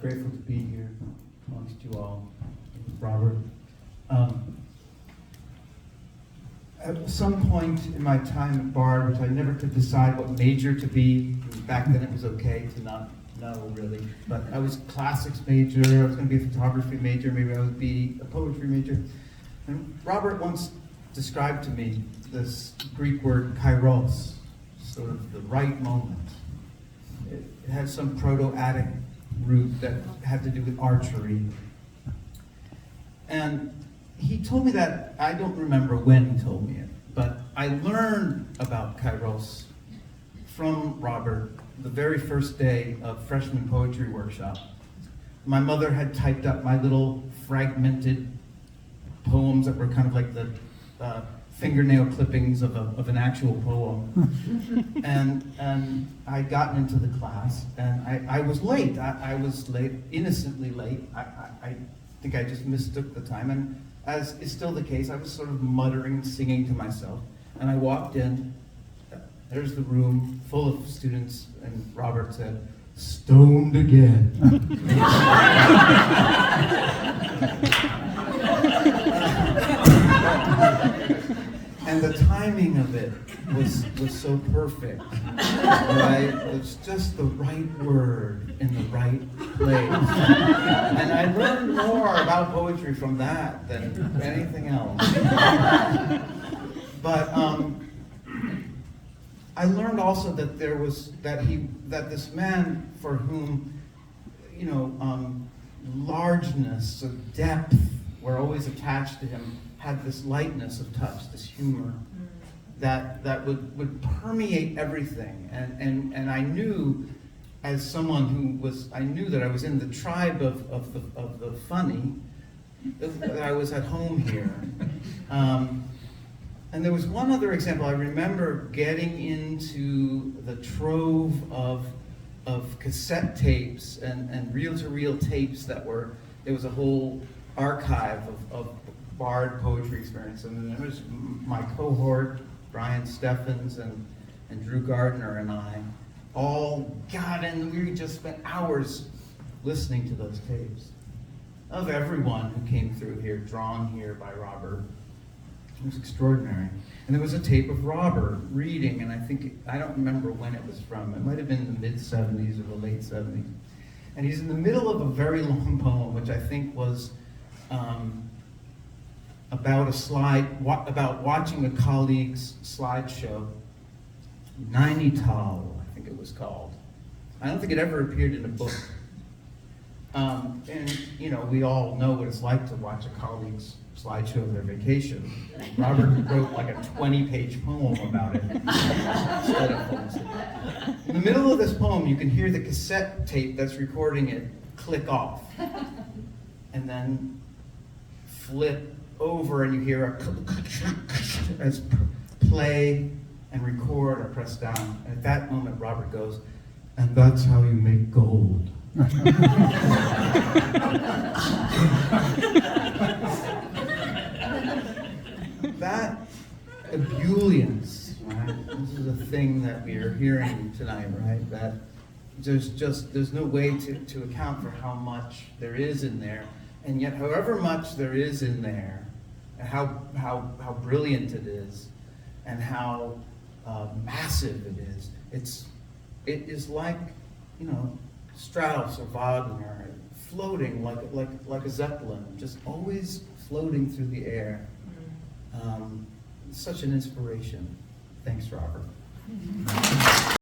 Grateful to be here amongst you all. Robert. At some point in my time at Bard, which I never could decide what major to be, back then it was okay to not know really, but I was classics major, I was going to be a photography major, maybe I would be a poetry major. And Robert once described to me this Greek word kairos, sort of the right moment. It had some Proto-Attic root that had to do with archery. And he told me that, I don't remember when he told me it, but I learned about kairos from Robert the very first day of freshman poetry workshop. My mother had typed up my little fragmented poems that were kind of like the fingernail clippings of an actual poem. and I'd gotten into the class, and I was late. I was late, innocently late. I think I just mistook the time, and as is still the case, I was sort of muttering, singing to myself, and I walked in. There's the room full of students, and Robert said, "Stoned again." And the timing of it was so perfect, right? It was just the right word in the right place. And I learned more about poetry from that than anything else. But I learned also that that this man for whom, largeness, so depth were always attached to him, had this lightness of touch, this humor that would permeate everything. And I knew, as someone I knew that I was in the tribe of the funny, that I was at home here. And there was one other example. I remember getting into the trove of cassette tapes and reel-to-reel tapes there was a whole archive of Bard poetry experience. And there was my cohort, Brian Steffens and Drew Gardner and I, all got in. We just spent hours listening to those tapes of everyone who came through here, drawn here by Robert. It was extraordinary. And there was a tape of Robert reading, and I don't remember when it was from. It might have been the mid-'70s or the late '70s. And he's in the middle of a very long poem, which I think was about watching a colleague's slideshow. Nainital, I think it was called. I don't think it ever appeared in a book. And we all know what it's like to watch a colleague's slideshow of their vacation. Robert wrote like a 20-page poem about it. Instead of in the middle of this poem, you can hear the cassette tape that's recording it click off, and then flip over, and you hear a as play and record are pressed down. And at that moment, Robert goes, "And that's how you make gold." That ebullience, right? This is a thing that we are hearing tonight, right? That there's no way to account for how much there is in there, and yet however much there is in there, and how brilliant it is, and how massive it is like Strauss or Wagner, floating like a zeppelin, just always floating through the air. Such an inspiration. Thanks, Robert.